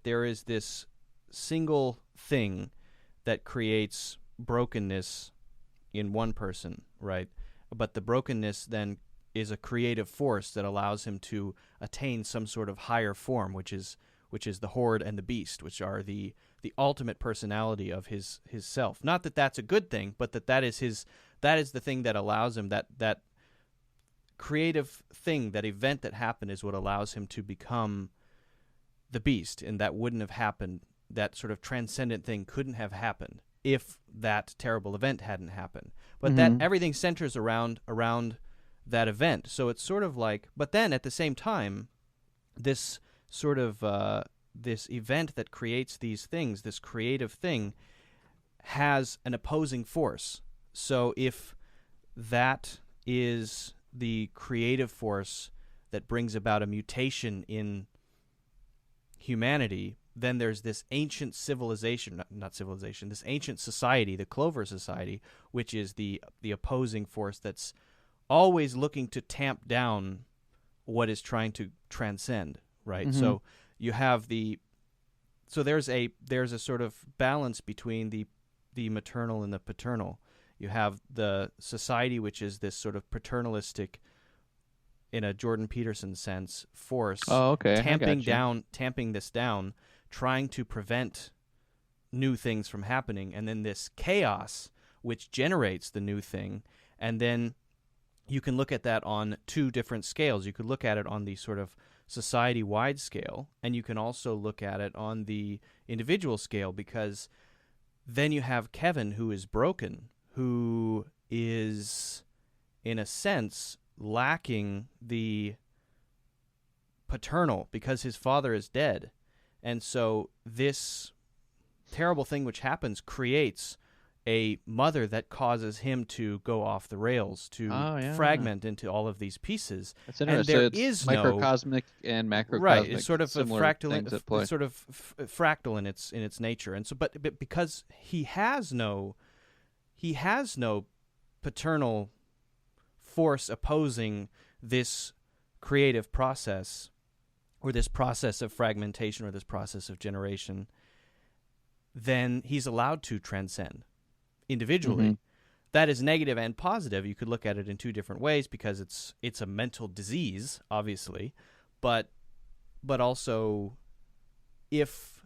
there is this single thing that creates brokenness in one person, right? But the brokenness then is a creative force that allows him to attain some sort of higher form, which is the horde and the beast, which are the ultimate personality of his self. Not that that's a good thing, but that is the thing that allows him, that creative thing, that event that happened is what allows him to become the beast, and that wouldn't have happened. That sort of transcendent thing couldn't have happened if that terrible event hadn't happened. But that everything centers around that event. So it's sort of like, but then at the same time, this sort of this event that creates these things, this creative thing, has an opposing force. So if that is the creative force that brings about a mutation in humanity, then there's this ancient civilization, this ancient society, the Clover Society, which is the opposing force that's always looking to tamp down what is trying to transcend, right? So you have there's a sort of balance between the maternal and the paternal. You have the society, which is this sort of paternalistic, in a Jordan Peterson sense, force. Oh, okay. Tamping this down, trying to prevent new things from happening, and then this chaos which generates the new thing. And then you can look at that on two different scales. You could look at it on the sort of society-wide scale, and you can also look at it on the individual scale, because then you have Kevin, who is broken, who is, in a sense, lacking the paternal because his father is dead. And so this terrible thing which happens creates a mother that causes him to go off the rails, to fragment into all of these pieces. That's interesting. And there so it's is microcosmic and macrocosmic. Right. It's sort of fractal in its nature. And so, but because he has no paternal force opposing this creative process, or this process of fragmentation, or this process of generation, then he's allowed to transcend individually. That is negative and positive. You could look at it in two different ways, because it's a mental disease, obviously, but also, if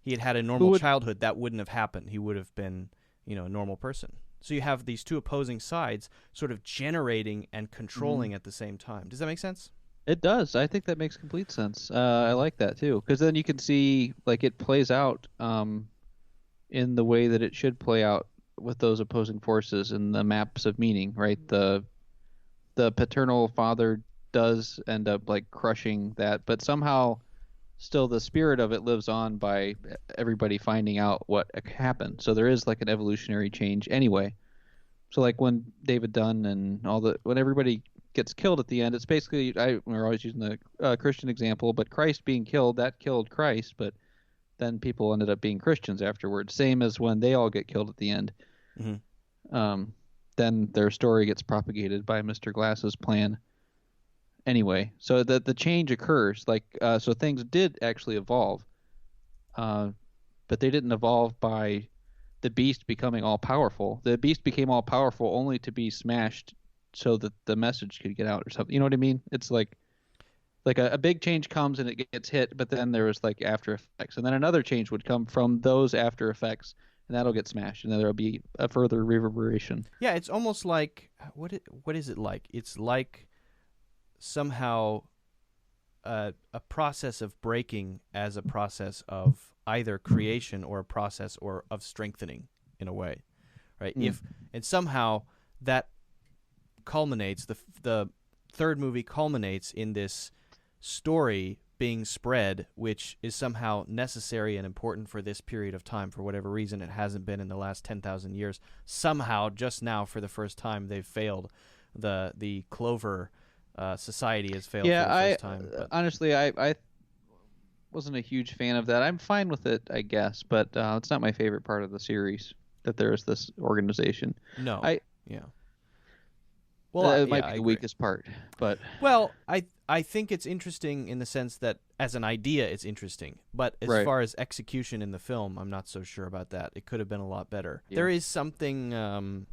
he had a normal childhood, that wouldn't have happened. He would have been, a normal person. So you have these two opposing sides sort of generating and controlling at the same time. Does that make sense? It does. I think that makes complete sense. I like that too, because then you can see like it plays out in the way that it should play out with those opposing forces and the maps of meaning, right? The paternal father does end up like crushing that, but somehow still the spirit of it lives on by everybody finding out what happened. So there is like an evolutionary change anyway. So like when David Dunn and when everybody gets killed at the end, it's basically, we're always using the Christian example, but Christ being killed, that killed Christ, but then people ended up being Christians afterwards. Same as when they all get killed at the end. Then their story gets propagated by Mr. Glass's plan. Anyway, so the change occurs, so things did actually evolve, but they didn't evolve by the beast becoming all powerful. The beast became all powerful only to be smashed so that the message could get out or something. You know what I mean? It's like a big change comes and it gets hit, but then there was like after effects, and then another change would come from those after effects, and that'll get smashed, and then there'll be a further reverberation. Yeah, it's almost like what is it like? It's like somehow a process of breaking as a process of either creation or a process or of strengthening in a way, right? And somehow that culminates, the third movie culminates in this story being spread, which is somehow necessary and important for this period of time. For whatever reason, it hasn't been in the last 10,000 years. Somehow, just now, for the first time, they've failed. The Clover Society has failed for the first time. Honestly, I wasn't a huge fan of that. I'm fine with it, I guess, but it's not my favorite part of the series, that there's this organization. No. Yeah. Well, it might be the weakest part, but... Well, I think it's interesting in the sense that as an idea, it's interesting. But as Right. far as execution in the film, I'm not so sure about that. It could have been a lot better. Yeah. There is something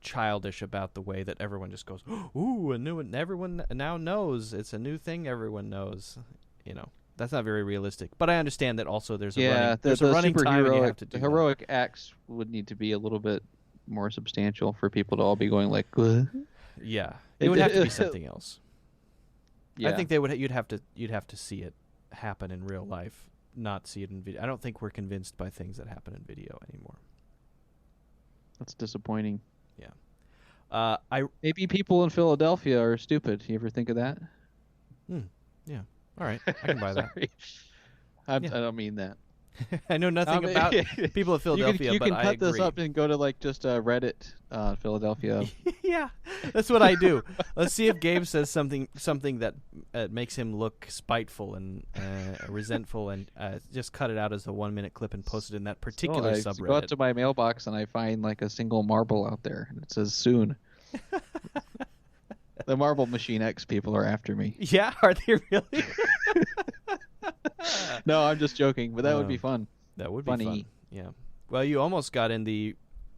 childish about the way that everyone just goes, "Ooh, a new one! Everyone now knows it's a new thing. Everyone knows." That's not very realistic. But I understand that also there's a running time, and you have to do the heroic acts would need to be a little bit more substantial for people to all be going like, "What?" Yeah, it would have to be something else. Yeah. I think they would. You'd have to see it happen in real life, not see it in video. I don't think we're convinced by things that happen in video anymore. That's disappointing. Yeah. Maybe people in Philadelphia are stupid. You ever think of that? Yeah. All right, I can buy that. Sorry. Yeah. I don't mean that. I know nothing about people in Philadelphia, you but can I cut agree. this up and go to like just Reddit, Philadelphia. Yeah, that's what I do. Let's see if Gabe says something that makes him look spiteful and resentful, and just cut it out as a 1-minute clip and post it in that particular I subreddit. go out to my mailbox and I find like a single marble out there, and it says soon. The Marble Machine X people are after me. Yeah, are they really? No, I'm just joking, but that would be fun. That would Funny. be fun. Yeah. Well, you almost got in the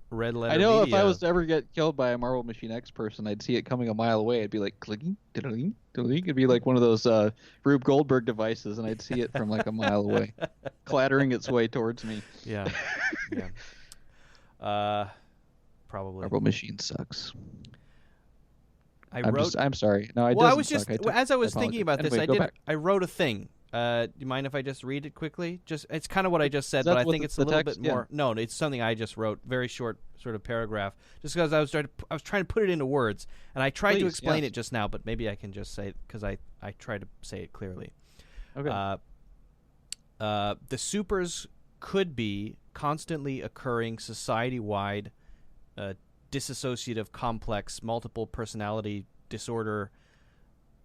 red letter. I know media. if I was to ever get killed by a Marble Machine X person, I'd see it coming a mile away. I'd be like clicking, diddling, diddling. It'd be like one of those Rube Goldberg devices, and I'd see it from like a mile away, clattering its way towards me. Yeah. Probably. Marble Machine sucks. I'm sorry. No, I was just as I was thinking about this, I wrote a thing. Do you mind if I just read it quickly? It's kind of what I just said, but I think it's a little bit more. No, it's something I just wrote, very short sort of paragraph. Just because I was trying to put it into words, and I tried to explain it just now, but maybe I can just say it because I tried to say it clearly. Okay. The supers could be constantly occurring society-wide dissociative complex multiple personality disorder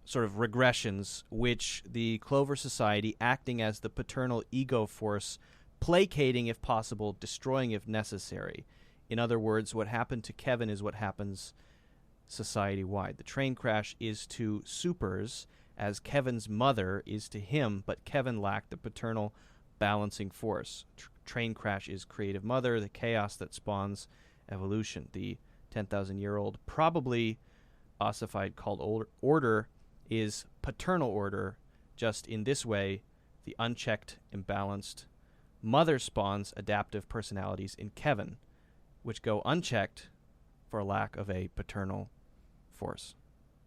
sort of regressions, which the Clover Society, acting as the paternal ego force, placating if possible, destroying if necessary. In other words, what happened to Kevin is what happens society-wide. The train crash is to supers as Kevin's mother is to him, but Kevin lacked the paternal balancing force. Train crash is creative mother, the chaos that spawns evolution. The 10,000-year-old, probably ossified called order, is paternal order. Just in this way, the unchecked, imbalanced mother spawns adaptive personalities in Kevin, which go unchecked for lack of a paternal force.